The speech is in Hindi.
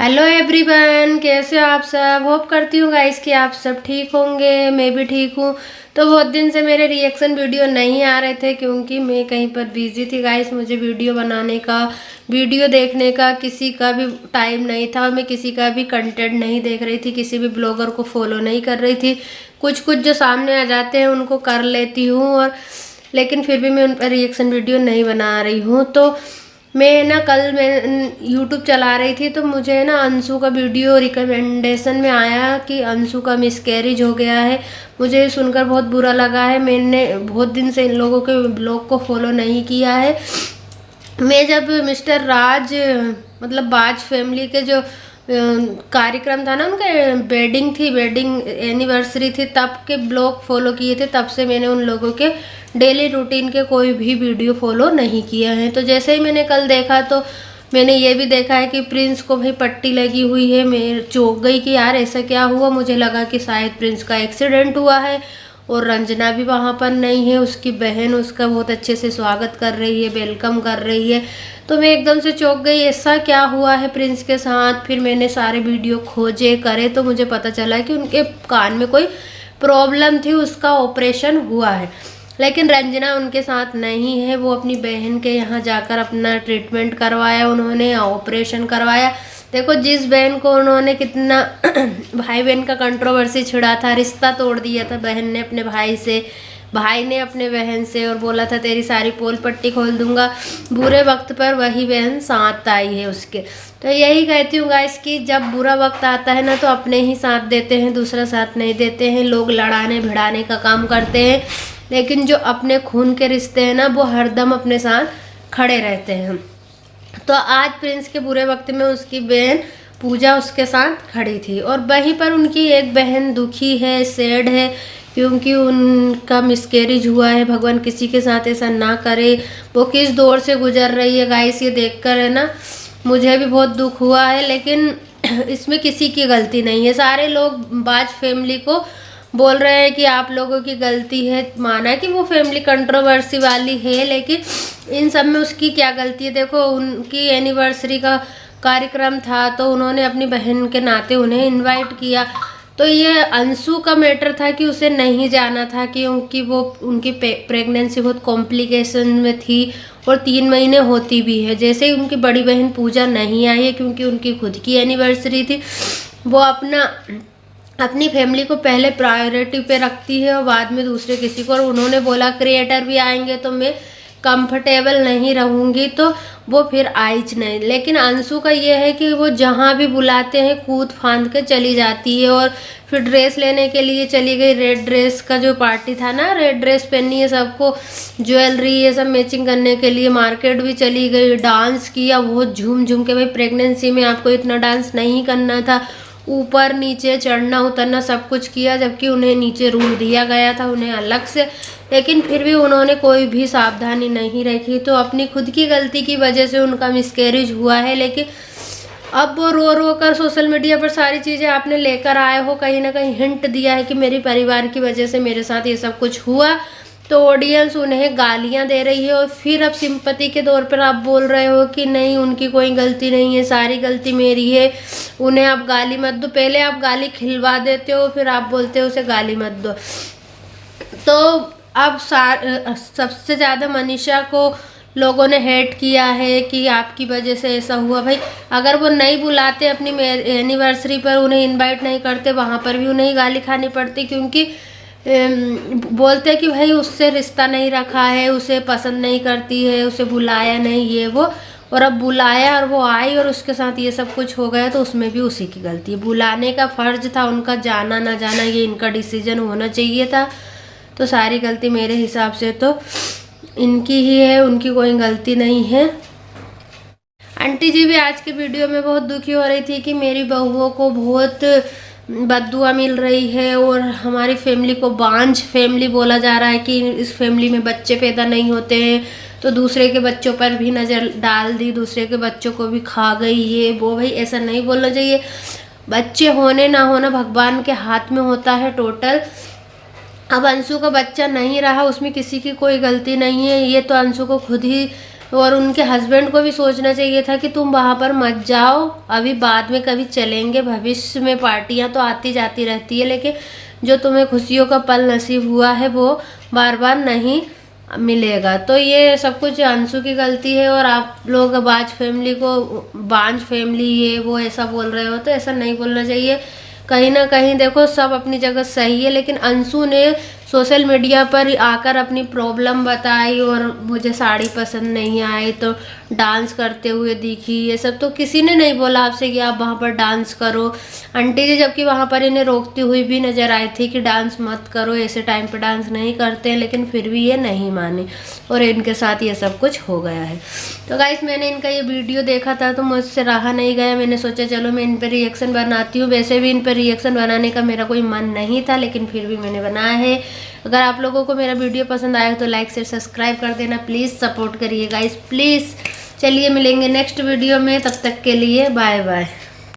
हेलो एवरीवन, कैसे हो आप सब। होप करती हूँ गाइस कि आप सब ठीक होंगे। मैं भी ठीक हूँ। तो बहुत दिन से मेरे रिएक्शन वीडियो नहीं आ रहे थे क्योंकि मैं कहीं पर बिजी थी गाइस। मुझे वीडियो बनाने का, वीडियो देखने का किसी का भी टाइम नहीं था और मैं किसी का भी कंटेंट नहीं देख रही थी, किसी भी ब्लॉगर को फॉलो नहीं कर रही थी। कुछ कुछ जो सामने आ जाते हैं उनको कर लेती हूँ, और लेकिन फिर भी मैं उन पर रिएक्शन वीडियो नहीं बना रही हूँ। तो कल मैं यूट्यूब चला रही थी तो मुझे ना अंशु का वीडियो रिकमेंडेशन में आया कि अंशु का मिसकैरेज हो गया है। मुझे सुनकर बहुत बुरा लगा है। मैंने बहुत दिन से इन लोगों के ब्लॉग को फॉलो नहीं किया है। मैं जब मिस्टर राज मतलब बाज फैमिली के जो कार्यक्रम था ना, उनका वेडिंग एनिवर्सरी थी, तब के ब्लॉग फॉलो किए थे। तब से मैंने उन लोगों के डेली रूटीन के कोई भी वीडियो फॉलो नहीं किया है। तो जैसे ही मैंने कल देखा तो मैंने ये भी देखा है कि प्रिंस को भी पट्टी लगी हुई है। मैं चौंक गई कि यार ऐसा क्या हुआ। मुझे लगा कि शायद प्रिंस का एक्सीडेंट हुआ है और रंजना भी वहाँ पर नहीं है। उसकी बहन उसका बहुत अच्छे से स्वागत कर रही है, वेलकम कर रही है। तो मैं एकदम से चौंक गई, ऐसा क्या हुआ है प्रिंस के साथ। फिर मैंने सारे वीडियो खोजे करे तो मुझे पता चला कि उनके कान में कोई प्रॉब्लम थी, उसका ऑपरेशन हुआ है। लेकिन रंजना उनके साथ नहीं है। वो अपनी बहन के यहाँ जाकर अपना ट्रीटमेंट करवाया, उन्होंने ऑपरेशन करवाया। देखो, जिस बहन को उन्होंने कितना भाई बहन का कंट्रोवर्सी छिड़ा था, रिश्ता तोड़ दिया था बहन ने अपने भाई से, भाई ने अपने बहन से, और बोला था तेरी सारी पोल पट्टी खोल दूंगा। बुरे वक्त पर वही बहन साथ आई है उसके। तो यही कहती हूँ गाइस कि जब बुरा वक्त आता है ना तो अपने ही साथ देते हैं, दूसरा साथ नहीं देते हैं। लोग लड़ाने भिड़ाने का काम करते हैं, लेकिन जो अपने खून के रिश्ते हैं ना वो हरदम अपने साथ खड़े रहते हैं। तो आज प्रिंस के बुरे वक्त में उसकी बहन पूजा उसके साथ खड़ी थी, और वहीं पर उनकी एक बहन दुखी है, सैड है, क्योंकि उनका मिसकैरेज हुआ है। भगवान किसी के साथ ऐसा ना करे। वो किस दौर से गुजर रही है गाइस, ये देखकर है ना मुझे भी बहुत दुख हुआ है। लेकिन इसमें किसी की गलती नहीं है। सारे लोग बाज फैमिली को बोल रहे हैं कि आप लोगों की गलती है। माना कि वो फैमिली कंट्रोवर्सी वाली है, लेकिन इन सब में उसकी क्या गलती है। देखो, उनकी एनिवर्सरी का कार्यक्रम था तो उन्होंने अपनी बहन के नाते उन्हें इनवाइट किया। तो ये अंशु का मैटर था कि उसे नहीं जाना था, क्योंकि वो उनकी प्रेगनेंसी बहुत कॉम्प्लिकेशन में थी और 3 महीने होती भी है। जैसे ही उनकी बड़ी बहन पूजा नहीं आई है, क्योंकि उनकी खुद की एनिवर्सरी थी, वो अपनी फैमिली को पहले प्रायोरिटी पे रखती है और बाद में दूसरे किसी को। और उन्होंने बोला क्रिएटर भी आएंगे तो मैं कंफर्टेबल नहीं रहूँगी, तो वो फिर आईच नहीं। लेकिन अंशु का ये है कि वो जहाँ भी बुलाते हैं कूद फांद के चली जाती है। और फिर ड्रेस लेने के लिए चली गई। रेड ड्रेस का जो पार्टी था ना, रेड ड्रेस पहनी है, सबको ज्वेलरी ये सब मैचिंग करने के लिए मार्केट भी चली गई। डांस किया बहुत झूम झूम के। भाई, प्रेगनेंसी में आपको इतना डांस नहीं करना था। ऊपर नीचे चढ़ना उतरना सब कुछ किया, जबकि उन्हें नीचे रूम दिया गया था उन्हें अलग से। लेकिन फिर भी उन्होंने कोई भी सावधानी नहीं रखी। तो अपनी खुद की गलती की वजह से उनका मिसकैरेज हुआ है। लेकिन अब वो रो रो कर सोशल मीडिया पर सारी चीज़ें आपने लेकर आए हो, कहीं ना कहीं हिंट दिया है कि मेरे परिवार की वजह से मेरे साथ ये सब कुछ हुआ। तो ऑडियंस उन्हें गालियां दे रही है, और फिर अब सिंपैथी के तौर पर आप बोल रहे हो कि नहीं उनकी कोई गलती नहीं है, सारी गलती मेरी है, उन्हें आप गाली मत दो। पहले आप गाली खिलवा देते हो, फिर आप बोलते हो उसे गाली मत दो। तो अब सबसे ज़्यादा मनीषा को लोगों ने हेट किया है कि आपकी वजह से ऐसा हुआ। भाई, अगर वो नहीं बुलाते अपनी एनिवर्सरी पर, उन्हें इनवाइट नहीं करते, वहाँ पर भी उन्हें गाली खानी पड़ती, क्योंकि बोलते कि भाई उससे रिश्ता नहीं रखा है, उसे पसंद नहीं करती है, उसे बुलाया नहीं, ये वो। और अब बुलाया और वो आई और उसके साथ ये सब कुछ हो गया, तो उसमें भी उसी की गलती है। बुलाने का फर्ज था उनका, जाना ना जाना ये इनका डिसीजन होना चाहिए था। तो सारी गलती मेरे हिसाब से तो इनकी ही है, उनकी कोई गलती नहीं है। आंटी जी भी आज के वीडियो में बहुत दुखी हो रही थी कि मेरी बहुओं को बहुत बद्दुआ मिल रही है, और हमारी फैमिली को बांझ फैमिली बोला जा रहा है कि इस फैमिली में बच्चे पैदा नहीं होते हैं। तो दूसरे के बच्चों पर भी नज़र डाल दी, दूसरे के बच्चों को भी खा गई, ये वो। भाई, ऐसा नहीं बोलना चाहिए। बच्चे होने ना होना भगवान के हाथ में होता है टोटल। अब अंशु का बच्चा नहीं रहा, उसमें किसी की कोई गलती नहीं है। ये तो अंशु को खुद ही और उनके हस्बैंड को भी सोचना चाहिए था कि तुम वहाँ पर मत जाओ, अभी बाद में कभी चलेंगे, भविष्य में पार्टियाँ तो आती जाती रहती है, लेकिन जो तुम्हें खुशियों का पल नसीब हुआ है वो बार बार नहीं मिलेगा। तो ये सब कुछ अंशु की गलती है। और आप लोग बांझ फैमिली को बांझ फैमिली ये वो ऐसा बोल रहे हो, तो ऐसा नहीं बोलना चाहिए। कहीं ना कहीं देखो सब अपनी जगह सही है, लेकिन अंशु ने सोशल मीडिया पर आकर अपनी प्रॉब्लम बताई और मुझे साड़ी पसंद नहीं आई तो डांस करते हुए दिखी, ये सब तो किसी ने नहीं बोला आपसे कि आप वहाँ पर डांस करो। आंटी जी जबकि वहाँ पर इन्हें रोकती हुई भी नज़र आई थी कि डांस मत करो, ऐसे टाइम पे डांस नहीं करते हैं, लेकिन फिर भी ये नहीं माने और इनके साथ ये सब कुछ हो गया है। तो गाइस मैंने इनका ये वीडियो देखा था तो मुझसे रहा नहीं गया, मैंने सोचा चलो मैं इन पर रिएक्शन बनाती हूँ। वैसे भी इन पर रिएक्शन बनाने का मेरा कोई मन नहीं था, लेकिन फिर भी मैंने बनाया है। अगर आप लोगों को मेरा वीडियो पसंद आया तो लाइक शेयर सब्सक्राइब कर देना, प्लीज़ सपोर्ट करिए गाइस प्लीज़। चलिए मिलेंगे नेक्स्ट वीडियो में, तब तक के लिए बाय बाय।